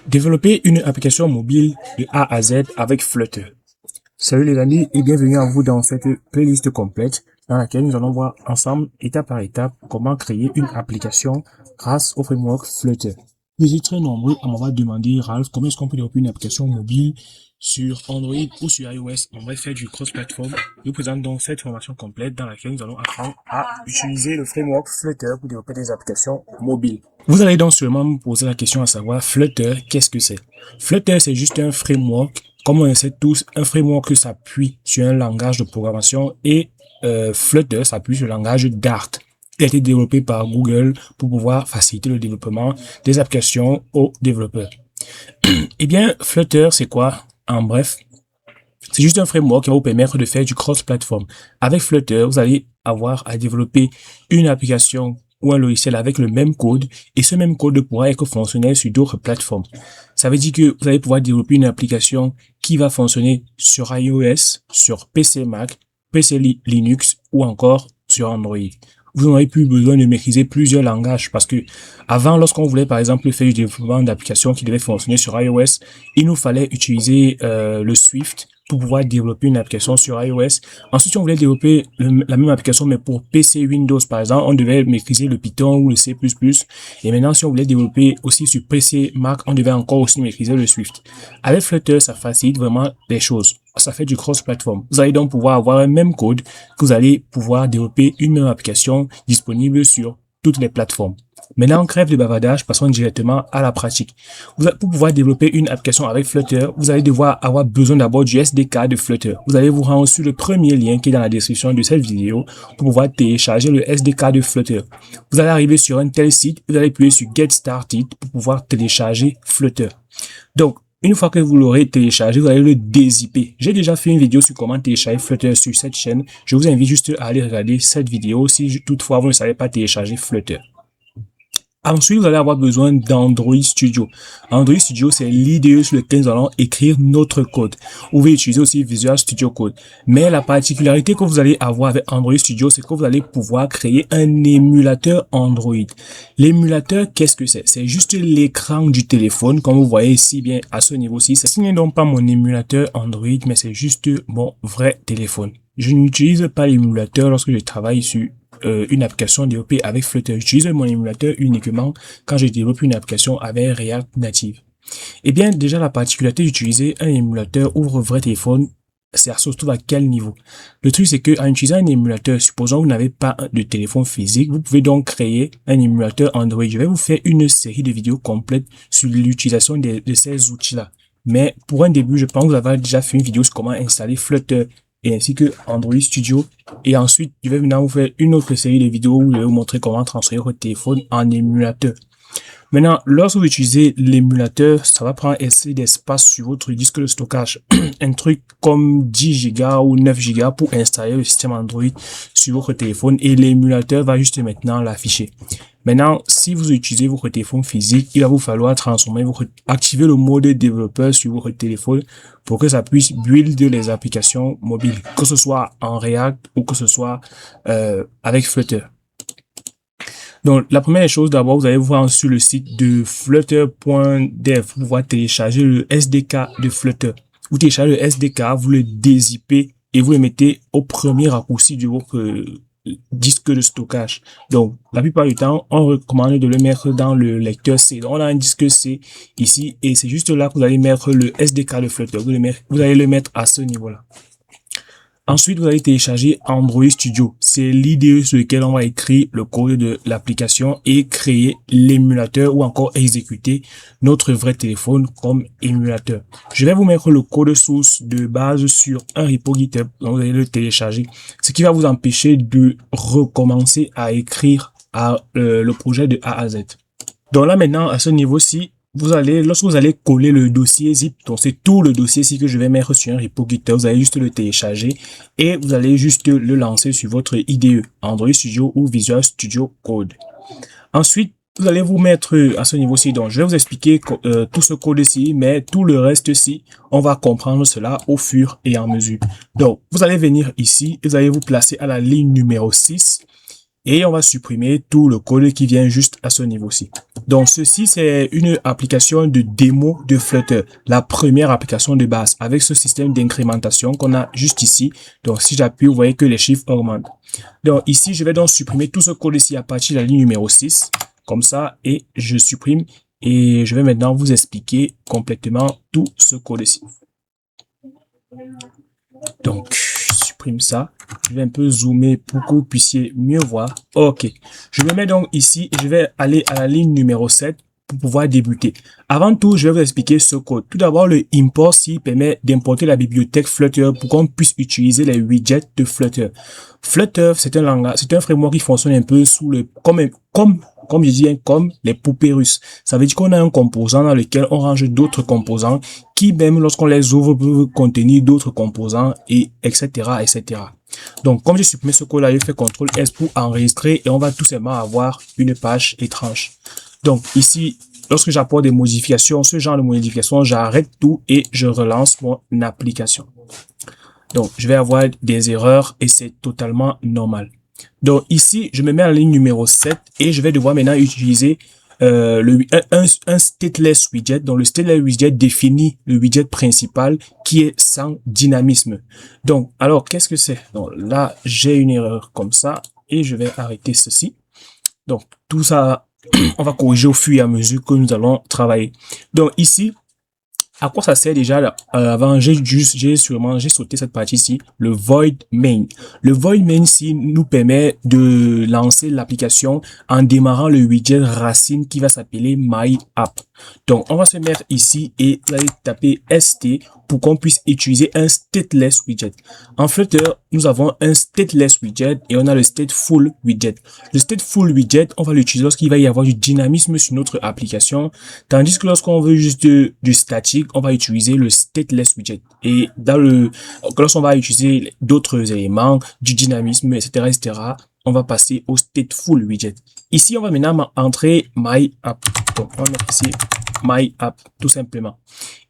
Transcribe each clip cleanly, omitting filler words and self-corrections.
Développer une application mobile de A à Z avec Flutter. Salut les amis et bienvenue à vous dans cette playlist complète dans laquelle nous allons voir ensemble, étape par étape, comment créer une application grâce au framework Flutter. Vous êtes très nombreux à m'avoir demandé, Ralph, comment est-ce qu'on peut développer une application mobile sur Android ou sur iOS. On va faire du cross-platform. Je vous présente donc cette formation complète dans laquelle nous allons apprendre à utiliser le framework Flutter pour développer des applications mobiles. Vous allez donc sûrement me poser la question à savoir, Flutter, qu'est-ce que c'est? Flutter, c'est juste un framework, comme on le sait tous, un framework qui s'appuie sur un langage de programmation et Flutter s'appuie sur le langage Dart. Il a été développé par Google pour pouvoir faciliter le développement des applications aux développeurs. Eh bien, Flutter, c'est quoi? En bref, c'est juste un framework qui va vous permettre de faire du cross-platform. Avec Flutter, vous allez avoir à développer une application ou un logiciel avec le même code et ce même code pourra être fonctionnel sur d'autres plateformes. Ça veut dire que vous allez pouvoir développer une application qui va fonctionner sur iOS, sur PC Mac, PC Linux ou encore sur Android. Vous n'aurez plus besoin de maîtriser plusieurs langages parce que avant, lorsqu'on voulait par exemple faire du développement d'applications qui devaient fonctionner sur iOS, il nous fallait utiliser le Swift pour pouvoir développer une application sur iOS. Ensuite, si on voulait développer la même application mais pour PC Windows par exemple, on devait maîtriser le Python ou le C++. Et maintenant, si on voulait développer aussi sur PC Mac, on devait encore aussi maîtriser le Swift. Avec Flutter, ça facilite vraiment les choses. Ça fait du cross-platform. Vous allez donc pouvoir avoir un même code que vous allez pouvoir développer une même application disponible sur toutes les plateformes. Maintenant, on crève de bavardage, passons directement à la pratique. Pour pouvoir développer une application avec Flutter, vous allez devoir avoir besoin d'abord du SDK de Flutter. Vous allez vous rendre sur le premier lien qui est dans la description de cette vidéo pour pouvoir télécharger le SDK de Flutter. Vous allez arriver sur un tel site, vous allez appuyer sur Get Started pour pouvoir télécharger Flutter. Donc, une fois que vous l'aurez téléchargé, vous allez le dézipper. J'ai déjà fait une vidéo sur comment télécharger Flutter sur cette chaîne. Je vous invite juste à aller regarder cette vidéo si toutefois vous ne savez pas télécharger Flutter. Ensuite, vous allez avoir besoin d'Android Studio. Android Studio, c'est l'IDE sur lequel nous allons écrire notre code. Vous pouvez utiliser aussi Visual Studio Code. Mais la particularité que vous allez avoir avec Android Studio, c'est que vous allez pouvoir créer un émulateur Android. L'émulateur, qu'est-ce que c'est? C'est juste l'écran du téléphone, comme vous voyez ici bien à ce niveau-ci. Ce n'est donc pas mon émulateur Android, mais c'est juste mon vrai téléphone. Je n'utilise pas l'émulateur lorsque je travaille sur une application développée avec Flutter. J'utilise mon émulateur uniquement quand je développe une application avec React Native. Eh bien, déjà, la particularité d'utiliser un émulateur ouvre vrai téléphone, c'est surtout à quel niveau? Le truc, c'est que en utilisant un émulateur, supposons que vous n'avez pas de téléphone physique, vous pouvez donc créer un émulateur Android. Je vais vous faire une série de vidéos complètes sur l'utilisation de ces outils-là. Mais pour un début, je pense que vous avez déjà fait une vidéo sur comment installer Flutter et ainsi que Android Studio. Et ensuite, je vais maintenant vous faire une autre série de vidéos où je vais vous montrer comment transférer votre téléphone en émulateur. Maintenant, lorsque vous utilisez l'émulateur, ça va prendre assez d'espace sur votre disque de stockage. Un truc comme 10 Go ou 9 Go pour installer le système Android sur votre téléphone et l'émulateur va juste maintenant l'afficher. Maintenant, si vous utilisez votre téléphone physique, il va vous falloir activer le mode développeur sur votre téléphone pour que ça puisse build les applications mobiles, que ce soit en React ou que ce soit avec Flutter. Donc, la première chose, d'abord, vous allez voir sur le site de flutter.dev pour pouvoir télécharger le SDK de Flutter. Vous téléchargez le SDK, vous le dézippez et vous le mettez au premier raccourci de votre disque de stockage. Donc, la plupart du temps, on recommande de le mettre dans le lecteur C. Donc, on a un disque C ici et c'est juste là que vous allez mettre le SDK de Flutter. Vous allez le mettre à ce niveau-là. Ensuite, vous allez télécharger Android Studio. C'est l'IDE sur lequel on va écrire le code de l'application et créer l'émulateur ou encore exécuter notre vrai téléphone comme émulateur. Je vais vous mettre le code source de base sur un repo GitHub. Donc, vous allez le télécharger. Ce qui va vous empêcher de recommencer à écrire le projet de A à Z. Donc là, maintenant, à ce niveau-ci, lorsque vous allez coller le dossier zip, donc c'est tout le dossier ici que je vais mettre sur un repo GitHub, vous allez juste le télécharger et vous allez juste le lancer sur votre IDE, Android Studio ou Visual Studio Code. Ensuite, vous allez vous mettre à ce niveau-ci. Donc, je vais vous expliquer tout ce code-ci, mais tout le reste-ci, on va comprendre cela au fur et à mesure. Donc, vous allez venir ici et vous allez vous placer à la ligne numéro 6. et on va supprimer tout le code qui vient juste à ce niveau-ci. Donc, ceci, c'est une application de démo de Flutter, la première application de base avec ce système d'incrémentation qu'on a juste ici. Donc, si j'appuie, vous voyez que les chiffres augmentent. Donc, ici, je vais donc supprimer tout ce code ici à partir de la ligne numéro 6, comme ça, et je supprime. Et je vais maintenant vous expliquer complètement tout ce code ici. Donc, je supprime ça. Je vais un peu zoomer pour que vous puissiez mieux voir. OK. Je me mets donc ici et je vais aller à la ligne numéro 7 pour pouvoir débuter. Avant tout, je vais vous expliquer ce code. Tout d'abord, le import ici permet d'importer la bibliothèque Flutter pour qu'on puisse utiliser les widgets de Flutter. Flutter, c'est un langage, c'est un framework qui fonctionne un peu sous le, comme je dis, comme les poupées russes. Ça veut dire qu'on a un composant dans lequel on range d'autres composants qui, même lorsqu'on les ouvre, peuvent contenir d'autres composants et etc., etc. Donc, comme j'ai supprimé ce code-là, je fais CTRL-S pour enregistrer et on va tout simplement avoir une page étrange. Donc, ici, lorsque j'apporte des modifications, ce genre de modifications, j'arrête tout et je relance mon application. Donc, je vais avoir des erreurs et c'est totalement normal. Donc, ici, je me mets à la ligne numéro 7 et je vais devoir maintenant utiliser un stateless widget. Donc, le stateless widget définit le widget principal qui est sans dynamisme. Donc, alors, qu'est-ce que c'est? Donc, là, j'ai une erreur comme ça et je vais arrêter ceci. Donc, tout ça, on va corriger au fur et à mesure que nous allons travailler. Donc, ici, à quoi ça sert déjà là? Avant, j'ai sauté cette partie-ci, le void main. Le void main ici nous permet de lancer l'application en démarrant le widget racine qui va s'appeler my app. Donc, on va se mettre ici et vous allez taper st pour qu'on puisse utiliser un stateless widget. En Flutter, nous avons un stateless widget et on a le stateful widget. Le stateful widget, on va l'utiliser lorsqu'il va y avoir du dynamisme sur notre application, tandis que lorsqu'on veut juste du statique, on va utiliser le stateless widget. Et lorsqu'on va utiliser d'autres éléments, du dynamisme, etc., etc., on va passer au stateful widget. Ici, on va maintenant entrer my app. Donc, on va mettre ici my app, tout simplement.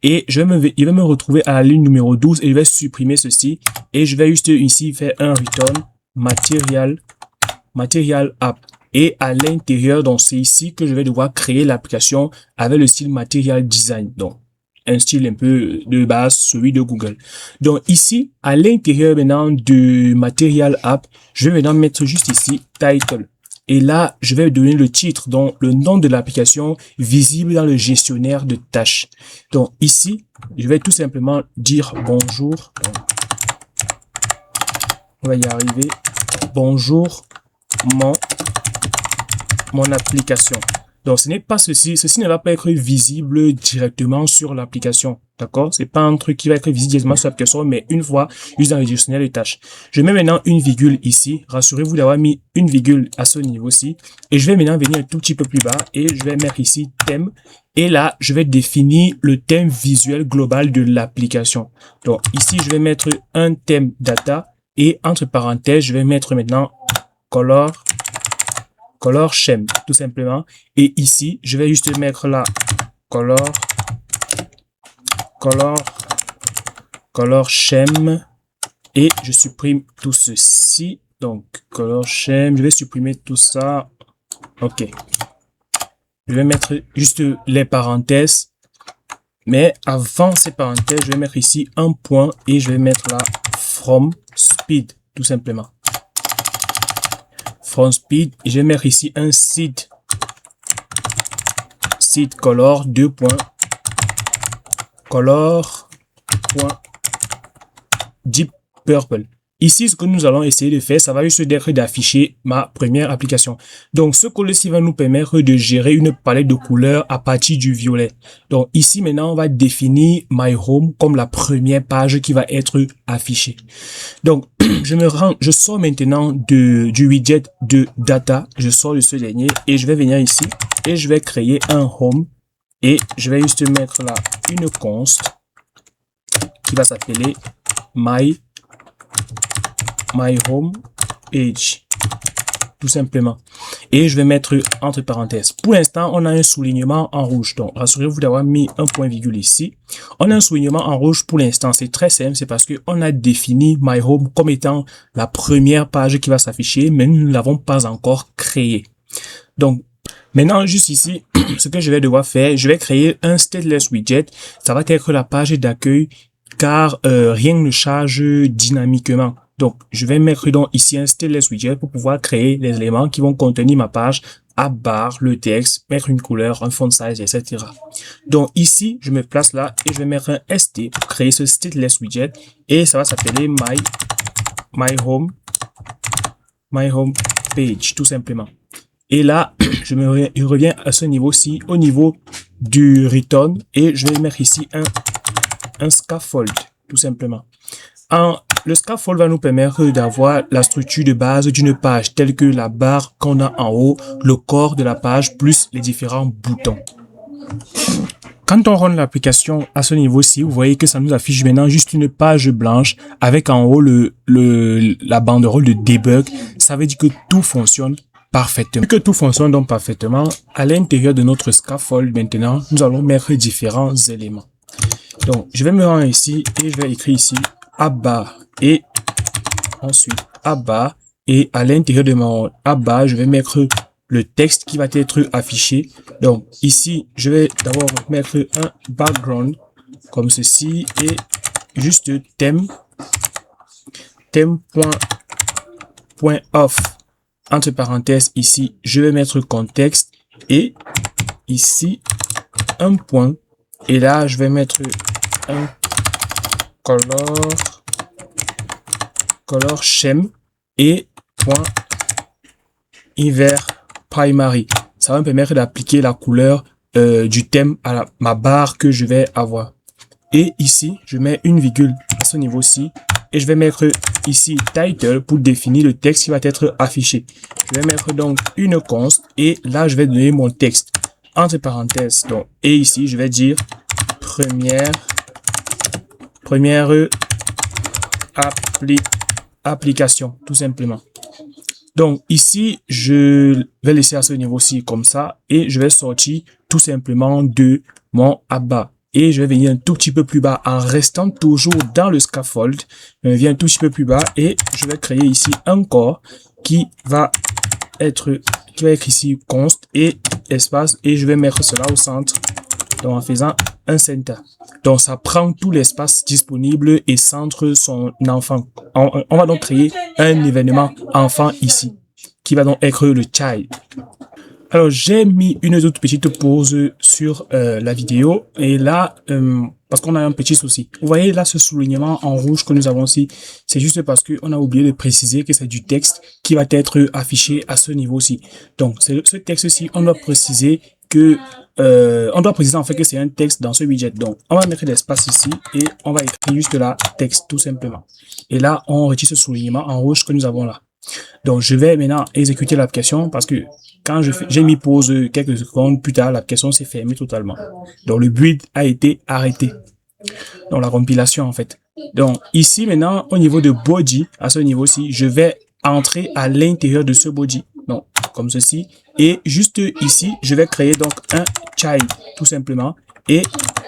Et il va me retrouver à la ligne numéro 12 et je vais supprimer ceci. Et je vais juste ici faire un return material app. Et à l'intérieur, donc c'est ici que je vais devoir créer l'application avec le style material design. Donc, un style un peu de base, celui de Google. Donc ici, à l'intérieur maintenant de Material App, je vais maintenant mettre juste ici Title. Et là, je vais donner le titre, donc le nom de l'application visible dans le gestionnaire de tâches. Donc ici, je vais tout simplement dire bonjour. On va y arriver. Bonjour, mon application. Donc, ce n'est pas ceci ne va pas être visible directement sur l'application. D'accord? C'est pas un truc qui va être visible directement sur l'application, mais une fois, juste dans le gestionnaire de tâches. Je mets maintenant une virgule ici. Rassurez-vous d'avoir mis une virgule à ce niveau-ci. Et je vais maintenant venir un tout petit peu plus bas et je vais mettre ici thème. Et là, je vais définir le thème visuel global de l'application. Donc, ici, je vais mettre un thème data et entre parenthèses, je vais mettre maintenant color scheme, tout simplement. Et ici, je vais juste mettre là color scheme et je supprime tout ceci. Donc, color scheme, je vais supprimer tout ça. OK. Je vais mettre juste les parenthèses. Mais avant ces parenthèses, je vais mettre ici un point et je vais mettre là from speed, tout simplement. From speed, et je vais mettre ici un seed color, color deep purple. Ici, ce que nous allons essayer de faire, ça va juste être d'afficher ma première application. Donc, ce code-ci va nous permettre de gérer une palette de couleurs à partir du violet. Donc, ici, maintenant, on va définir My Home comme la première page qui va être affichée. Donc, je sors maintenant du widget de data. Je sors de ce dernier et je vais venir ici et je vais créer un home et je vais juste mettre là une const qui va s'appeler My Home Page, tout simplement. Et je vais mettre entre parenthèses. Pour l'instant, on a un soulignement en rouge. Donc, rassurez-vous d'avoir mis un point virgule ici. On a un soulignement en rouge pour l'instant. C'est très simple. C'est parce que on a défini My Home comme étant la première page qui va s'afficher, mais nous ne l'avons pas encore créée. Donc, maintenant, juste ici, ce que je vais devoir faire, je vais créer un stateless widget. Ça va être la page d'accueil car rien ne charge dynamiquement. Donc, je vais mettre donc ici un stateless widget pour pouvoir créer les éléments qui vont contenir ma page, app bar, le texte, mettre une couleur, un font size, etc. Donc ici, je me place là et je vais mettre un ST pour créer ce stateless widget et ça va s'appeler my home page, tout simplement. Et là, je reviens à ce niveau-ci, au niveau du return, et je vais mettre ici un scaffold, tout simplement. Le scaffold va nous permettre d'avoir la structure de base d'une page, telle que la barre qu'on a en haut, le corps de la page, plus les différents boutons. Quand on run l'application à ce niveau-ci, vous voyez que ça nous affiche maintenant juste une page blanche avec en haut la banderole de debug. Ça veut dire que tout fonctionne parfaitement. Vu que tout fonctionne donc parfaitement, à l'intérieur de notre scaffold maintenant, nous allons mettre différents éléments. Donc, je vais me rendre ici et je vais écrire ici app bar et ensuite app bar et à l'intérieur de mon app bar, je vais mettre le texte qui va être affiché. Donc ici, je vais d'abord mettre un background comme ceci et juste thème off entre parenthèses ici, je vais mettre contexte et ici un point et là je vais mettre un color scheme et point hiver primary. Ça va me permettre d'appliquer la couleur du thème à ma barre que je vais avoir. Et ici, je mets une virgule à ce niveau-ci et je vais mettre ici title pour définir le texte qui va être affiché. Je vais mettre donc une const et là, je vais donner mon texte entre parenthèses. Donc, et ici, je vais dire première application, tout simplement. Donc ici, je vais laisser à ce niveau-ci comme ça et je vais sortir tout simplement de mon app bar. Et je vais venir un tout petit peu plus bas en restant toujours dans le scaffold. Je viens un tout petit peu plus bas et je vais créer ici un corps qui va être ici const et espace et je vais mettre cela au centre. Donc en faisant un center. Donc ça prend tout l'espace disponible et centre son enfant. On va donc créer un événement enfant ici qui va donc être le child. Alors j'ai mis une toute petite pause sur la vidéo et là parce qu'on a un petit souci. Vous voyez là ce soulignement en rouge que nous avons ici, c'est juste parce que on a oublié de préciser que c'est du texte qui va être affiché à ce niveau-ci. Donc ce texte-ci, on doit préciser que on doit préciser en fait que c'est un texte dans ce widget. Donc, on va mettre l'espace ici et on va écrire juste là texte tout simplement. Et là, on retire ce soulignement en rouge que nous avons là. Donc, je vais maintenant exécuter l'application parce que quand j'ai mis pause quelques secondes plus tard, l'application s'est fermée totalement. Donc, le build a été arrêté. Donc, la compilation en fait. Donc, ici maintenant, au niveau de body, à ce niveau-ci, je vais entrer à l'intérieur de ce body. Donc, comme ceci. Et juste ici, je vais créer donc un child, tout simplement. Et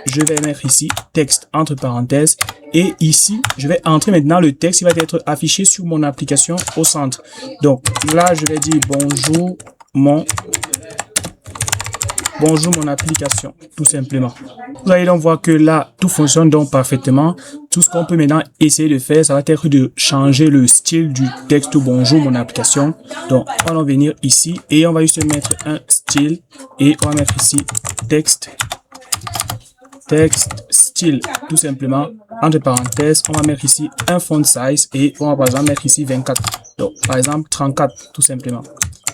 je vais mettre ici texte entre parenthèses. Et ici, je vais entrer maintenant le texte qui va être affiché sur mon application au centre. Donc là, je vais dire bonjour mon application, tout simplement. Vous allez donc voir que là, tout fonctionne donc parfaitement. Tout ce qu'on peut maintenant essayer de faire, ça va être de changer le style du texte bonjour mon application. Donc, on va venir ici et on va juste mettre un style et on va mettre ici texte style, tout simplement. Entre parenthèses, on va mettre ici un font size et on va par exemple mettre ici 24. Donc, par exemple, 34, tout simplement.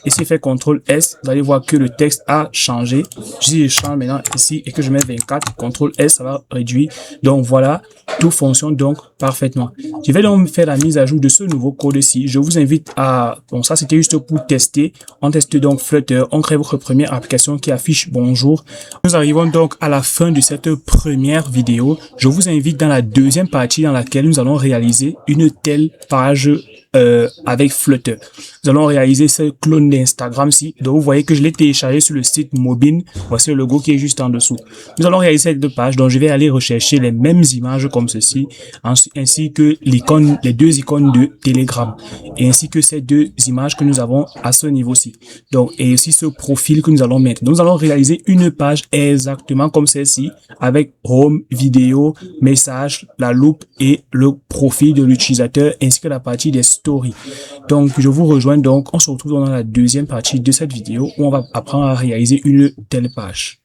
Ici, fait CTRL S, vous allez voir que le texte a changé. Si je change maintenant ici et que je mets 24, CTRL S, ça va réduire. Donc voilà, tout fonctionne donc parfaitement. Je vais donc faire la mise à jour de ce nouveau code-ci. Je vous invite à... Bon, ça c'était juste pour tester. On teste donc Flutter. On crée votre première application qui affiche bonjour. Nous arrivons donc à la fin de cette première vidéo. Je vous invite dans la deuxième partie dans laquelle nous allons réaliser une telle page avec Flutter. Nous allons réaliser ce clone d'Instagram-ci. Donc, vous voyez que je l'ai téléchargé sur le site Mobin. Voici le logo qui est juste en dessous. Nous allons réaliser cette deux pages. Donc, je vais aller rechercher les mêmes images comme ceci, ainsi que l'icône, les deux icônes de Telegram, et ainsi que ces deux images que nous avons à ce niveau-ci. Donc, et aussi ce profil que nous allons mettre. Donc, nous allons réaliser une page exactement comme celle-ci, avec home, vidéo, message, la loupe et le profil de l'utilisateur, ainsi que la partie des stories. Donc, je vous rejoins donc. On se retrouve dans la deuxième partie de cette vidéo où on va apprendre à réaliser une telle page.